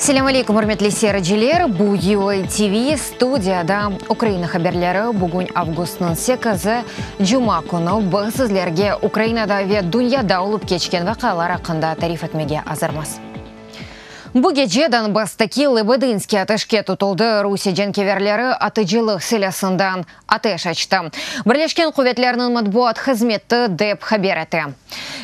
Ассаламу алейкум, урматтуу сeyirciler. Bu UA TV студияда Украина хабарлары бүгін августның 8-і Жума күні біз сіздерге Украинада ве дүнияда олып кечкен вақалар хақында тариф етмеге азырмыз. Бу гече Донбасстаки Лебединский атышке тутулды. Русия жанкеверлері атыжылық селесіндан атыш ачты. Бірлешкен кuvvetlerinin матбуат хизметі деп хабар етті.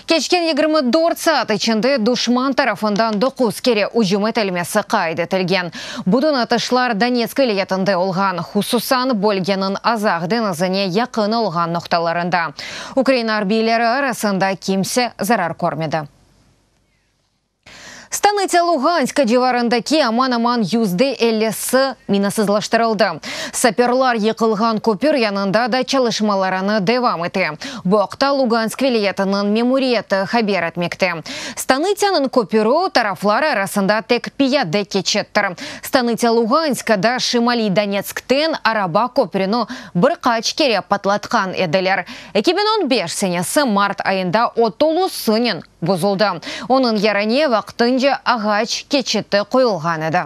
Кечкен 24 saat içinde düşman tarafından 9 kere hücum etilmesi kaydedilgen. Budun atışlar Donetsk vilayetinde olgan, hususan bölgenin Azaq denizine yakın olgan noktalarında. Ukrayna harbiyleri arasında kimse zarar görmedi. Станиця Луганська диварындаки аман-аман %50 минасызлаштырылды. Саперлар йыкылган көпір янында да çalışmalarını devam etti. Bu haqda Lugansk vilayetinin memuriyeti haber etmekte. Станицянын көпірі taraflar arasında tek piyade keçettir. Станиця Луганскада Шимали Donetsk'ten araba köpürünü birkaç kere patlatkan ediler. 2015 senesi Mart ayında otolu sının bozuldu. Onun yerine vaqtınca ağaç keçeti koyulgan edi.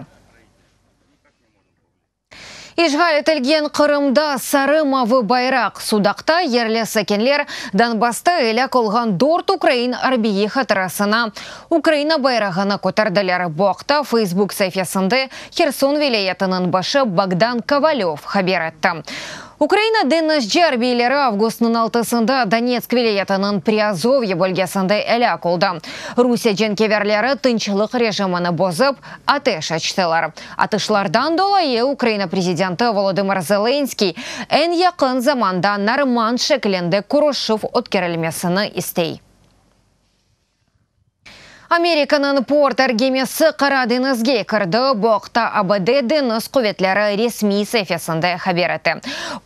İşgal etilgen Kırım'da sarı mavi bayrak Sudak'ta yerli sakinler Donbas'ta elak olgan 4 Ukrayn harbiyi hatırasına Ukrayna bayrağını kotardılar. Bu haqda Facebook sayfasında Kherson vilayetinin başı Bogdan Kovalyov haber etti. Ukrayna denizci harbiyleri avgustun 6-sında Donetsk vilayetinin Priazovye bölgesinde elak oldu. Rusiya jankeverleri tınçılık rejimini bozup ateş açtılar. Atışlardan dolayı Ukrayna prezidenti Volodymyr Zelenskiy en yakın zamanda normal şeklinde kuruşuv ötkerilmesini istey. Amerika'nın Porter gemisi Kara Denizge kirdi. Bu haqda ABD deniz kuvvetleri resmi sayfasında haber etti.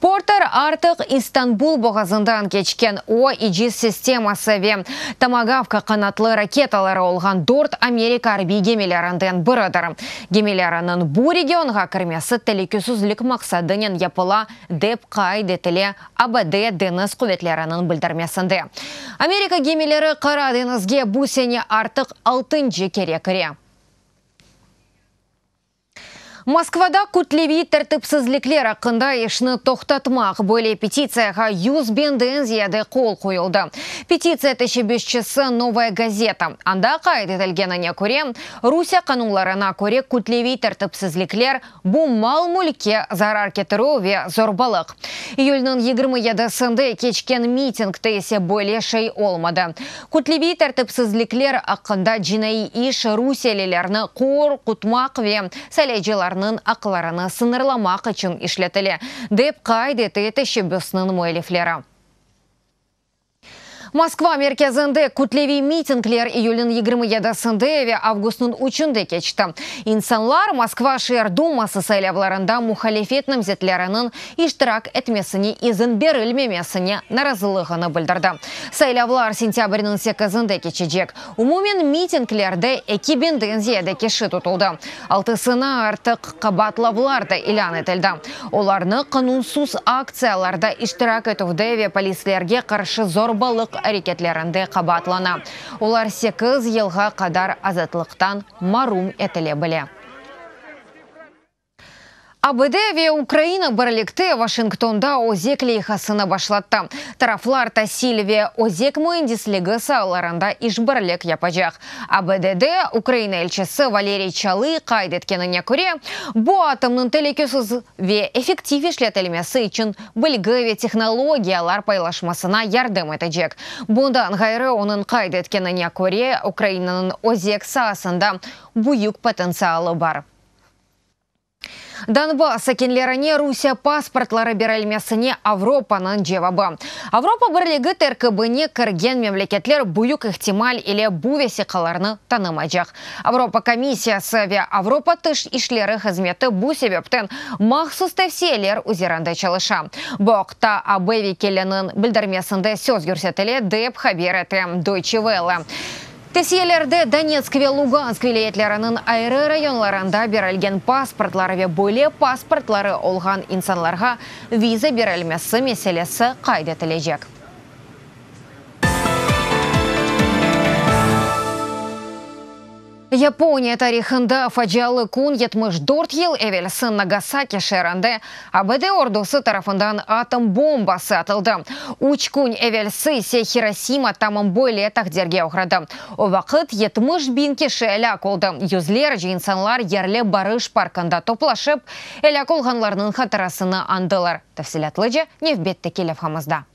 Porter artık İstanbul boğazından geçken O-2 sisteması ve Tomahawk kanatlı raketaları olgan 4 Amerika harbiy gemilerinden biridir. Gemilerinin bu regionga kirmesi tehlikesizlik maksadının yapıla dep kaydetili ABD deniz kuvvetlerinin bildirmesinde. Amerika gemileri Kara Denizge bu sene artık 6-cı kere kire. Moskvada kütlevi tertipsizlikler hakkında işini toxtatmaq böyle petitsiyaya 100 binden ziyade kol koyuldu. Petitsiya teşebbüsçisi Novaya Gazeta. Anda kaydetilgenine göre Rusya kanunlarına göre kütlevi tertipsizlikler bu mal-mülke zarar getiru ve zorbalık. İyul'nın 27'sinde keçken mitingde ise böyle şey olmadı. Kütlevi tertipsizlikler hakkında cinayi iş Rusyalilerini korkutmak ve salaycılarını aklarını sınırlamak için işletili dep kaydetti teşebbüsünün muhalifleri. Moskva merkezinde kütlevi mitingler İyul'un 27'sinde ve avgustun 3'ünde geçti. İnsanlar Moskva Şehir Duması saylavlarında muhalefet namzetlerinin iştirak etmesine izin verilmemesine narazılığını bildirdi. Saylavlar sentyabrın 8'inde geçecek. Umumen mitinglerde 2000'den ziyade kişi tutuldu. 6'sına artık kabatlavlar da ilan edildi. Olarını kanunsuz aksiyalarda iştirak etuvde ve polislerge karşı zorbalık hareketlerinde kabatlana. Olar 8 yılga kadar azatlıktan marum etilebilir. ABD ve Ukrayna birlikte Washington'da OZEK leyhasını başlattı. Taraflar tahsil ve OZEK mühendisliği sahalarında işbirlik yapacak. ABD'de Ukrayna elçisi Valeri Çalı kaydetkenine göre bu atomның tehlikesiz ve efektif işletilmesi için bilgi ve teknologiyalar paylaşmasına yardım edecek. Bundan gayrı onun kaydetkenine göre Ukrayna'nın OZEK sahasında büyük potansiyeli var. Donbass sakinlerine Rusya pasportları berilmesine Avrupa'nın cevabı. Avrupa Birliği terkibine kirgen memleketler büyük ihtimal ile bu vesikalarını tanımayacak. Avrupa Komisyası ve Avrupa Dış İşleri Hizmeti bu sebepten mahsus tavsiyeler üzerinde çalışıyor. Bu haqda AB vekilinin bildirmesinde söz görsetili dep haber etti Deutsche Welle. Tavsiyelerde Donetsk ve Lugansk vilayetlerinin ayrı rayonlarında berilgen pasportları ve böyle pasportları olgan insanlarga viza berilmesi meselesi kaydedilecek. Япония тарихында фаджалы күн 74 ел эвелсін Нагасаки шерінде АБД ордусы тарафындан атом бомбасы атылды. Уч күн эвелсі се Хиросима тамам бойле тақдерге ұқырады. О вақыт 70 бин кеші әлі қолды. Юзлер жинсанлар ерлі барыш паркында топлашып, әлі қолғанларының қатарасыны андылар. Тәфсилатлыжы невбетті келев хамызда.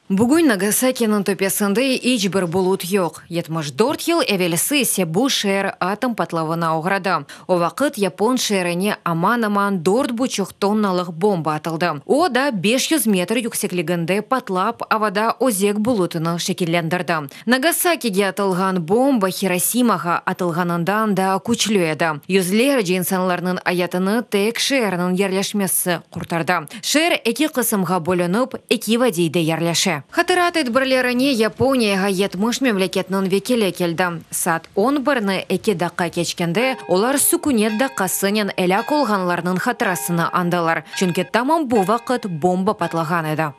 Бүгін Нагасакинын төпесінде ичбір бұлут йоқ. 74 ел әвелісі се бұл шер атом патлавына оғырады. О вақыт Япон шеріне аман-аман 4,5 тонналық бомба атылды. О да 500 метр юксеклігінде патлап авада озек бұлутыны шекеллендірді. Нагасакиге атылған бомба Хиросимаға атылғанындан да күчлі еді. Юзлер жинсанларының аятыны тек шерінің ерлешмесі құртарды. Шер эки қысымға бөлініп, эки вадейді ерлеші. Хатырат әдбірлеріне Японияға 70 мемлекетнің векелі келді. Сат 11-ні 2 даққа кечкенде, олар сүкунет даққасынен әлі қолғанларының хатырасыны андалар. Чүнке тамам бұл вақыт бомба патлаған еді.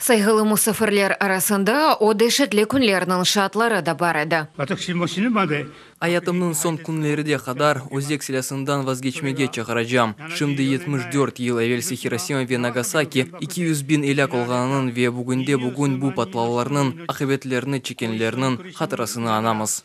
Сайғылы мұсафірлер арасында одешетлі күнлерінің шатлары да бар еді. Аятымның сон күнлерде қадар өзек селясындан вазгечмеге чағырajam. Шымды 74 ел әвелсі Хиросима ве Нагасаки 200 бин еля қолғанының ве бүгін бұл патлауларының ақыбетлеріні чекенлерінің қатырасыны анамыз.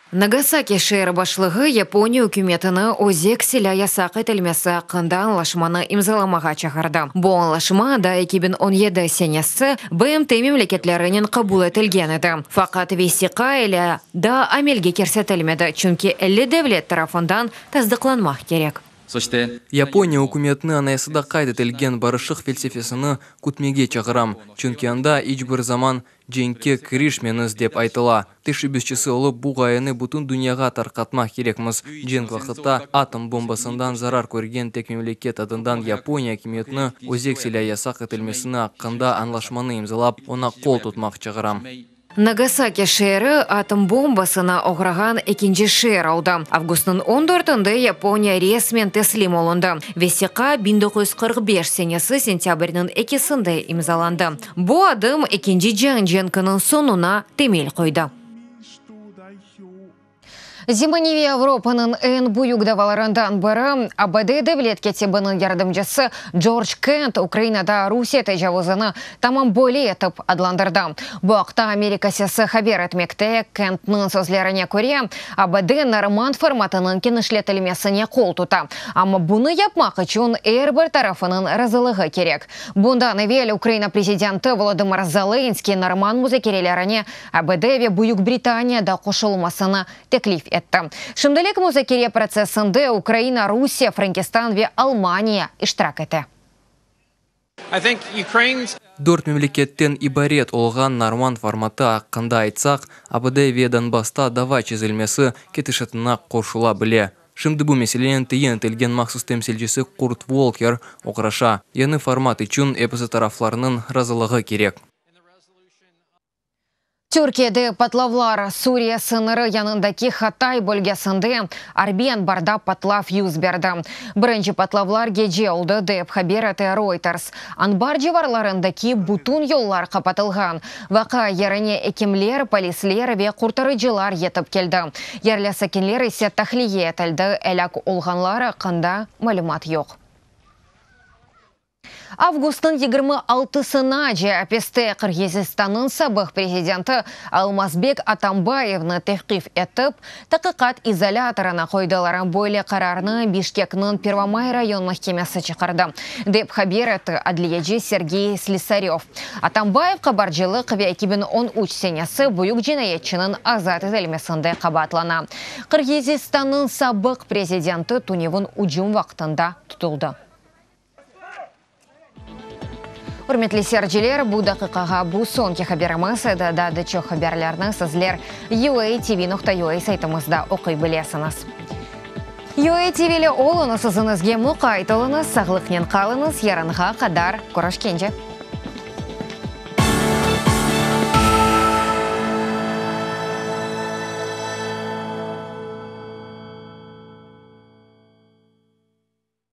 Нагасаки шер башлығы Япония үкіметіні өзек селя ясақ етілмесі қында анлашманы имзаламаға чағырды. Бұл анлашма да 2017 сенесі БМТ мемлекетлерінен қабул етілген еді. Фақат весиқа әлі да амелге керсетілмеді, чүнки әлі дәвлет тарафындан таздықланмақ керек. Япония үкіметіні анайсыда қайдетілген барышық фельсефесіні күтмеге чағырам. Чүнки анда ичбір заман женке кірішменіз деп айтыла. Тешібізчісі олып бұғайыны бұтын дүнияға тарқатмақ керекміз. Жен қақытта атом бомбасындан зарар көрген тек мемлекет адындан Япония үкіметіні өзек селя ясақ етілмесіні аққында анлашманы имзалап, она қол тұтмақ чағырам. Нагасаки шері атом бомбасына оғыраған екінші шер ауды. Августың 14-інде Япония ресмен теслим олынды. Весиқа 1945 сенесі сентябрінің 2-сінде имзаланды. Бұл адым екінші жаңженкінің сонуна темел қойды. Зиманеви Европаның ән бұйық даваларындан бірі АБД дәвлет кетебінің ярдымжысы Джордж Кент Украинада Русия тәжавызыны тамам бөлі етіп адландырды. Бұақта Америка сесі хабер етмекте Кентнің сөзлеріне көре АБД норманд форматының кенішлетілмесіне қол тұта. Амма бұны япмақ үшін әрбір тарафының разылығы керек. Бұндан әвел Украина президенті Володимир Зеленский норманд музыкерелеріне АБД ве Бұйық Британияда қошылмасыны теклиф етті. Шымдылек музыкере процессінде Украина, Русия, Франкистан ве Алмания иштирак еті. 4 мемлекеттен ибарет олған норманд форматы аққында айтсақ, АБД ве Донбаста дава чезілмесі кетішітіна қошыла біле. Шымды бұл меселенен тейін тілген мақсус темселжесі Курт Волкер оқыраша. Яны формат үшін эпізі тарафларының разылығы керек. Түркияде патлавлар Сурия сыныры янындаки Хатай бөлгесінде Арбен барда патлав юз берді. Бірінші патлавлар геже олды деп хабер еті Reuters. Анбар живарларындаки бұтын yollar қапатылған. Вақа еріне екемлер, полислер ве құртарыжылар етіп келді. Ерлі сәкенлер есе тахлие етілді, әлік олғанлары қында мәлімат жоқ. Августың 26-сына апесте Қырғызстанның сабық президенті Алмазбек Атамбаевны тәққиф етіп, тақиқат изоляторына қойдыларын бойлы қарарны Бишкекнің Первомай район махкемесі чықырды. Деп хабер еті адлиежі Сергей Слесарев. Атамбаев қабаржылық ве 2013 сенесі бұйық жинайетчінің азат етілмесінде қабатлана. Қырғызстанның сабық президенті Туневін ұжым вақтында тұтылды. Үрметлі серджелер, бұл дақиқаға бұл сонки хаберіміз, да дычо хаберлерінің сізлер UA-TV.ua сайтымызда оқи білесіңіз. UA-TV-лі олыңыз сізіңізге мұқайтылыңыз, сағлықнен қалыңыз, ярынға қадар көрішкенже.